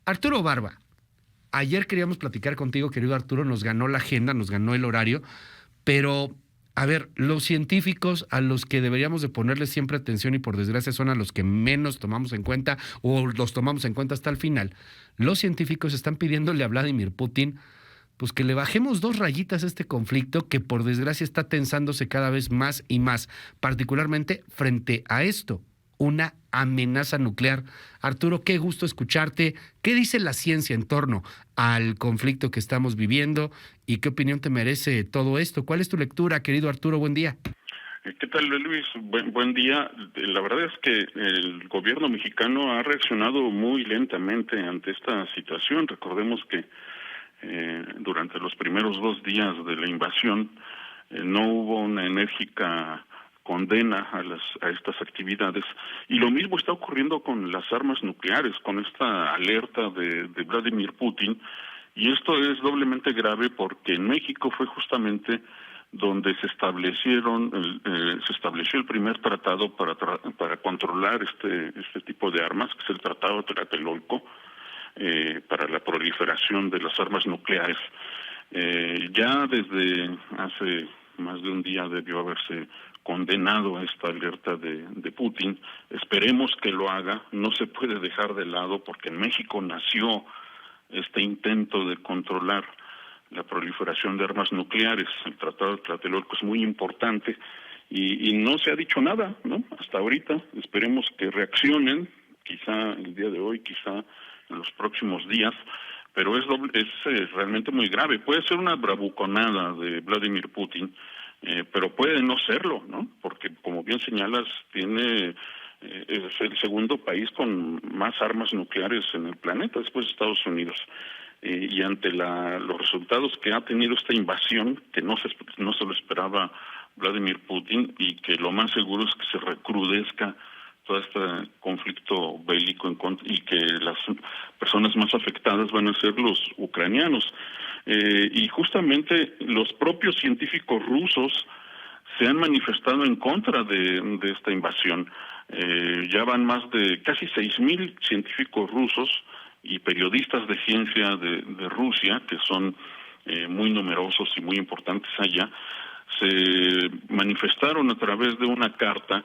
Arturo Barba, ayer queríamos platicar contigo, querido Arturo, nos ganó la agenda, nos ganó el horario, pero, a ver, los científicos a los que deberíamos de ponerle siempre atención y por desgracia son a los que menos tomamos en cuenta o los tomamos en cuenta hasta el final. Los científicos están pidiéndole a Vladimir Putin pues que le bajemos 2 rayitas a este conflicto que por desgracia está tensándose cada vez más y más, particularmente frente a esto, una amenaza nuclear. Arturo, qué gusto escucharte. ¿Qué dice la ciencia en torno al conflicto que estamos viviendo y qué opinión te merece todo esto? ¿Cuál es tu lectura, querido Arturo? Buen día. ¿Qué tal, Luis? Buen día. La verdad es que el gobierno mexicano ha reaccionado muy lentamente ante esta situación. Recordemos que durante los primeros 2 días de la invasión no hubo una enérgica condena a estas actividades, y lo mismo está ocurriendo con las armas nucleares, con esta alerta de Vladimir Putin, y esto es doblemente grave porque en México fue justamente donde se estableció el primer tratado para controlar este tipo de armas, que es el Tratado de Tlatelolco, para la proliferación de las armas nucleares. Ya desde hace más de un día debió haberse condenado esta alerta de Putin. Esperemos que lo haga. No se puede dejar de lado porque en México nació este intento de controlar la proliferación de armas nucleares. El Tratado de Tlatelolco es muy importante y no se ha dicho nada, ¿no? Hasta ahorita. Esperemos que reaccionen, quizá el día de hoy, quizá en los próximos días, pero es realmente muy grave. Puede ser una bravuconada de Vladimir Putin, pero puede no serlo, ¿no? Porque, como bien señalas, es el segundo país con más armas nucleares en el planeta, después de Estados Unidos. Y ante los resultados que ha tenido esta invasión, que no se lo esperaba Vladimir Putin, y que lo más seguro es que se recrudezca todo este conflicto bélico y que las personas más afectadas van a ser los ucranianos. Y justamente los propios científicos rusos se han manifestado en contra de esta invasión. Ya van más de casi 6,000 científicos rusos y periodistas de ciencia de Rusia, que son muy numerosos y muy importantes allá, se manifestaron a través de una carta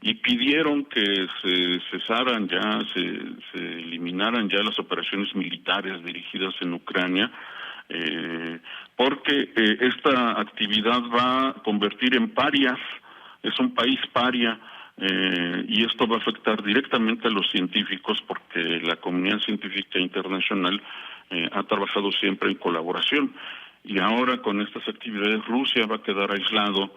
y pidieron que se cesaran ya, se eliminaran ya las operaciones militares dirigidas en Ucrania, porque esta actividad va a convertir en parias, es un país paria, y esto va a afectar directamente a los científicos porque la comunidad científica internacional ha trabajado siempre en colaboración, y ahora con estas actividades Rusia va a quedar aislado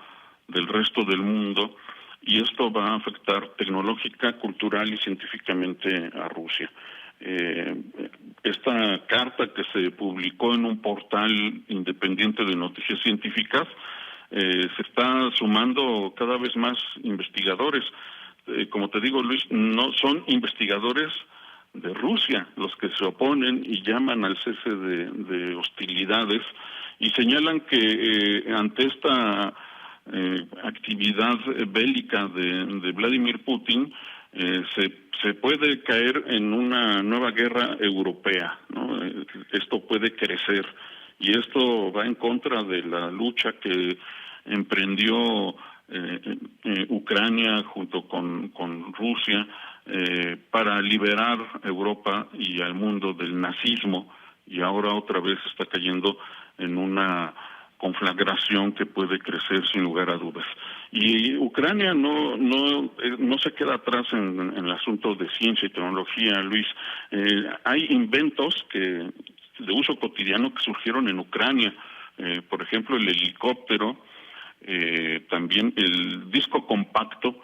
del resto del mundo, y esto va a afectar tecnológica, cultural y científicamente a Rusia. Esta carta que se publicó en un portal independiente de noticias científicas, se está sumando cada vez más investigadores. Como te digo, Luis, no son investigadores de Rusia los que se oponen y llaman al cese de hostilidades, y señalan que ante esta actividad bélica de Vladimir Putin, se puede caer en una nueva guerra europea, ¿no? Esto puede crecer, y esto va en contra de la lucha que emprendió Ucrania junto con Rusia para liberar a Europa y al mundo del nazismo, y ahora otra vez está cayendo en una conflagración que puede crecer sin lugar a dudas. Y Ucrania no se queda atrás en el asunto de ciencia y tecnología, Luis. Hay inventos de uso cotidiano que surgieron en Ucrania, por ejemplo el helicóptero, también el disco compacto,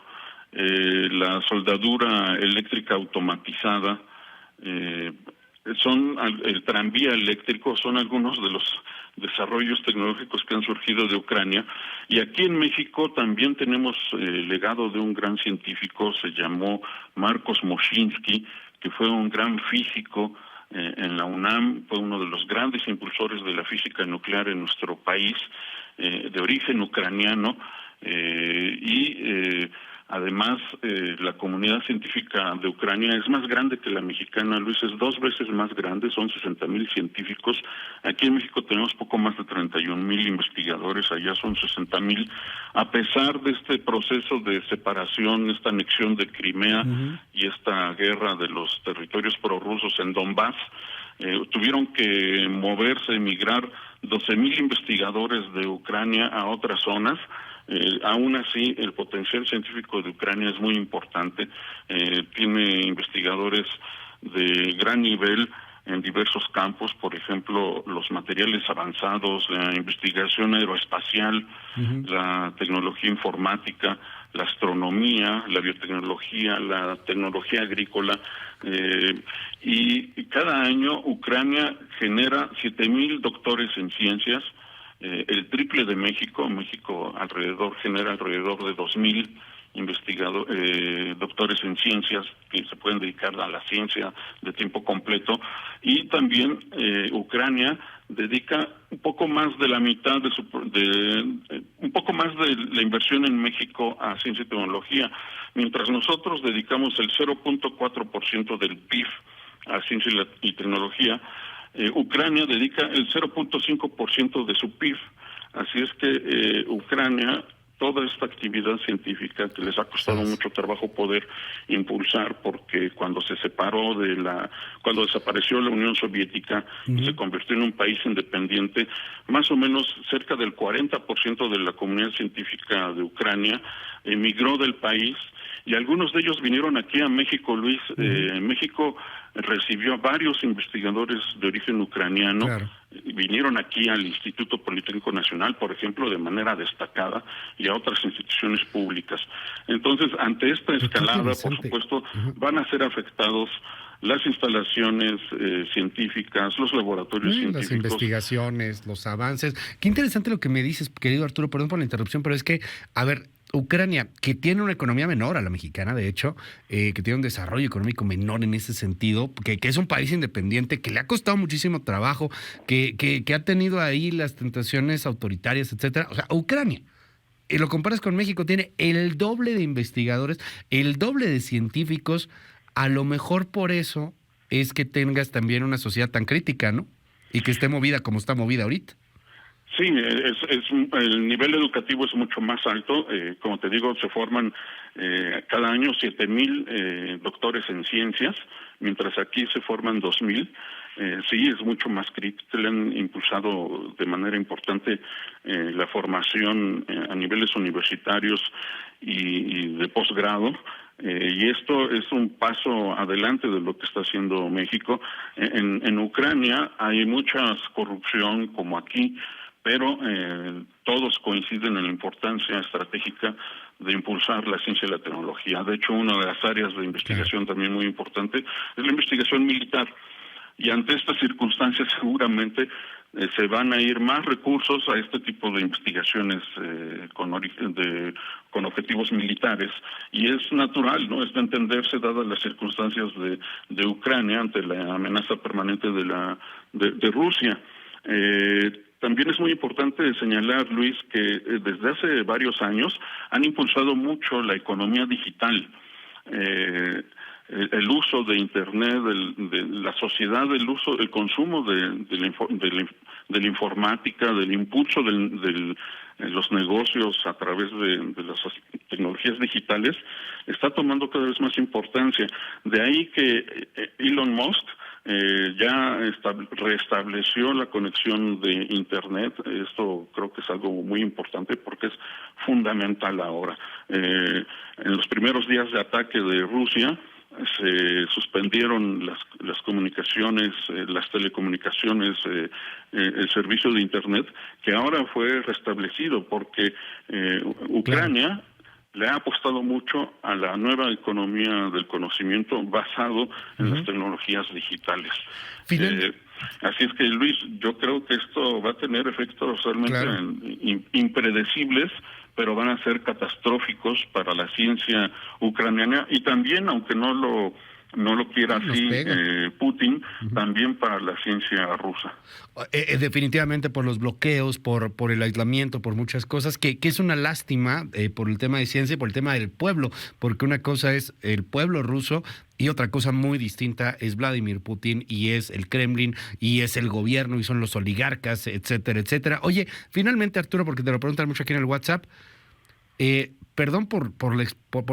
la soldadura eléctrica automatizada, el tranvía eléctrico, son algunos de los desarrollos tecnológicos que han surgido de Ucrania. Y aquí en México también tenemos el legado de un gran científico, se llamó Marcos Moschinsky, que fue un gran físico en la UNAM, fue uno de los grandes impulsores de la física nuclear en nuestro país, de origen ucraniano, y Además, la comunidad científica de Ucrania es más grande que la mexicana, Luis, es 2 veces más grande, son 60,000 científicos. Aquí en México tenemos poco más de 31,000 investigadores, allá son 60,000. A pesar de este proceso de separación, esta anexión de Crimea y esta guerra de los territorios prorrusos en Donbass, tuvieron que moverse, emigrar 12,000 investigadores de Ucrania a otras zonas. Aún así, el potencial científico de Ucrania es muy importante. Tiene investigadores de gran nivel en diversos campos, por ejemplo, los materiales avanzados, la investigación aeroespacial, la tecnología informática, la astronomía, la biotecnología, la tecnología agrícola, y cada año Ucrania genera 7,000 doctores en ciencias, el triple de México. México genera alrededor de 2,000 doctores en ciencias que se pueden dedicar a la ciencia de tiempo completo, y también Ucrania dedica un poco más de la mitad un poco más de la inversión en México a ciencia y tecnología, mientras nosotros dedicamos el 0.4% del PIB a ciencia y tecnología. Ucrania dedica el 0.5% de su PIB, así es que Ucrania, toda esta actividad científica que les ha costado mucho trabajo poder impulsar, porque cuando cuando desapareció la Unión Soviética y se convirtió en un país independiente, más o menos cerca del 40% de la comunidad científica de Ucrania emigró del país, y algunos de ellos vinieron aquí a México, Luis. México recibió a varios investigadores de origen ucraniano. Claro. Vinieron aquí al Instituto Politécnico Nacional, por ejemplo, de manera destacada, y a otras instituciones públicas. Entonces, ante esta escalada, por supuesto, van a ser afectados las instalaciones científicas, los laboratorios científicos. Las investigaciones, los avances. Qué interesante lo que me dices, querido Arturo, perdón por la interrupción, pero es que, a ver, Ucrania, que tiene una economía menor a la mexicana, de hecho, que tiene un desarrollo económico menor en ese sentido, que es un país independiente, que le ha costado muchísimo trabajo, que ha tenido ahí las tentaciones autoritarias, etcétera. O sea, Ucrania, y lo comparas con México, tiene el doble de investigadores, el doble de científicos. A lo mejor por eso es que tengas también una sociedad tan crítica, ¿no? Y que esté movida como está movida ahorita. Sí, el nivel educativo es mucho más alto. Como te digo, se forman cada año 7,000 doctores en ciencias, mientras aquí se forman 2,000. Sí, es mucho más crítico. Le han impulsado de manera importante la formación a niveles universitarios y de posgrado. Y esto es un paso adelante de lo que está haciendo México. En Ucrania hay mucha corrupción, como aquí, pero todos coinciden en la importancia estratégica de impulsar la ciencia y la tecnología. De hecho, una de las áreas de investigación también muy importante es la investigación militar. Y ante estas circunstancias seguramente se van a ir más recursos a este tipo de investigaciones con objetivos militares, y es natural, ¿no? Es de entenderse dadas las circunstancias de Ucrania ante la amenaza permanente de Rusia. También es muy importante señalar, Luis, que desde hace varios años han impulsado mucho la economía digital. El uso de Internet, de la sociedad, el consumo de la informática, del impulso de los negocios a través de las tecnologías digitales, está tomando cada vez más importancia. De ahí que Elon Musk ya restableció la conexión de Internet. Esto creo que es algo muy importante porque es fundamental ahora. En los primeros días de ataque de Rusia, se suspendieron las comunicaciones, las telecomunicaciones, el servicio de Internet, que ahora fue restablecido porque Ucrania le ha apostado mucho a la nueva economía del conocimiento basado en las tecnologías digitales. Así es que, Luis, yo creo que esto va a tener efectos realmente impredecibles, pero van a ser catastróficos para la ciencia ucraniana, y también, aunque no lo no lo quiera Nos así pega. Putin, también para la ciencia rusa. Definitivamente por los bloqueos, por el aislamiento, por muchas cosas, que es una lástima por el tema de ciencia y por el tema del pueblo, porque una cosa es el pueblo ruso y otra cosa muy distinta es Vladimir Putin y es el Kremlin y es el gobierno y son los oligarcas, etcétera, etcétera. Oye, finalmente, Arturo, porque te lo preguntan mucho aquí en el WhatsApp, perdón por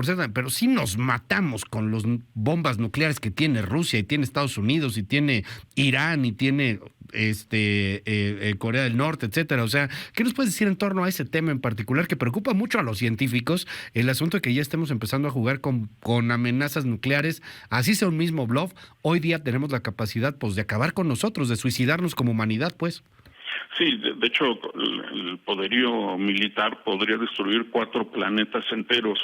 ser pero sí nos matamos con las bombas nucleares que tiene Rusia y tiene Estados Unidos y tiene Irán y tiene Corea del Norte, etcétera. O sea, ¿qué nos puedes decir en torno a ese tema en particular que preocupa mucho a los científicos? El asunto de que ya estemos empezando a jugar con amenazas nucleares, así sea un mismo bluff, hoy día tenemos la capacidad pues de acabar con nosotros, de suicidarnos como humanidad, pues. Sí, de hecho, el poderío militar podría destruir 4 planetas enteros,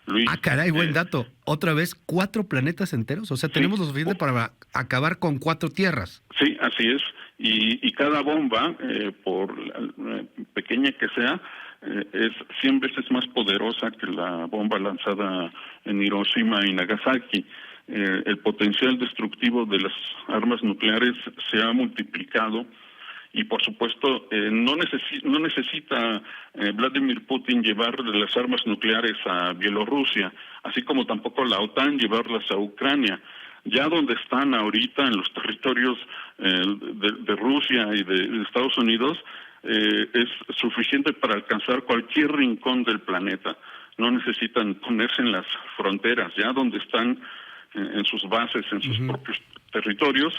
Luis. Ah, caray, buen dato. Otra vez, 4 planetas enteros. O sea, tenemos lo suficiente para acabar con 4 tierras. Sí, así es. Y cada bomba, por pequeña que sea, es 100 veces más poderosa que la bomba lanzada en Hiroshima y Nagasaki. El potencial destructivo de las armas nucleares se ha multiplicado. Y por supuesto, no necesita Vladimir Putin llevar las armas nucleares a Bielorrusia, así como tampoco la OTAN llevarlas a Ucrania. Ya donde están ahorita, en los territorios de Rusia y de Estados Unidos, es suficiente para alcanzar cualquier rincón del planeta. No necesitan ponerse en las fronteras, ya donde están en sus bases, en sus propios territorios,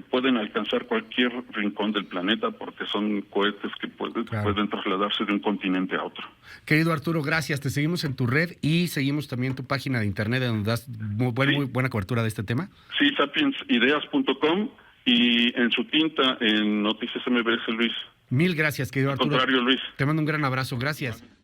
pueden alcanzar cualquier rincón del planeta porque son cohetes que pueden trasladarse de un continente a otro. Querido Arturo, gracias. Te seguimos en tu red y seguimos también tu página de internet donde das muy buena cobertura de este tema. Sí, sapiensideas.com y en su tinta en Noticias MBS, Luis. Mil gracias, querido Arturo. Al contrario, Luis. Te mando un gran abrazo. Gracias.